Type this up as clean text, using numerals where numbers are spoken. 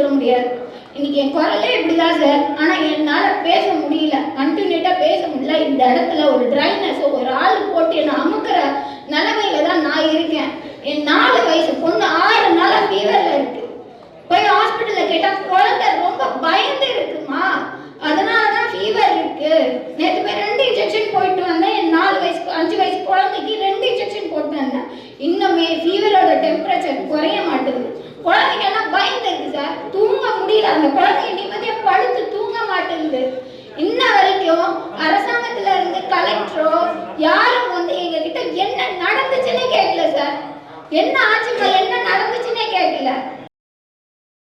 சொல்ல முடியாது. இன்னைக்கு என் குரலே இப்படிதான் சார். ஆனால் என்னால் பேச முடியல, கண்டினியூட்டாக பேச முடியல. இந்த இடத்துல ஒரு ட்ரைனஸ் ஒரு ஆள் போட்டு என்னை அமுக்கிற நிலைமையில தான் நான் இருக்கேன். என் 4 வயசு பொண்ணு 6 நாளாக ஃபீவரில் இருக்கு. போய் ஹாஸ்பிட்டலில் கேட்டால் குழந்தை ரொம்ப பயந்து இருக்குமா, அதனால தான் ஃபீவர் இருக்கு. நேற்று போய் 2 இன்ஜெக்ஷன் போயிட்டு வந்தேன். என் 4 வயசு 5 வயசு குழந்தைக்கு 2 இன்ஜெக்ஷன் போட்டு வந்தேன். இன்னுமே ஃபீவரோட டெம்பரேச்சர் குறைய மாட்டேங்குது. குழந்தைங்கன்னா பயந்து இருக்கு சார், தூங்க முடியல. அந்த குழந்தை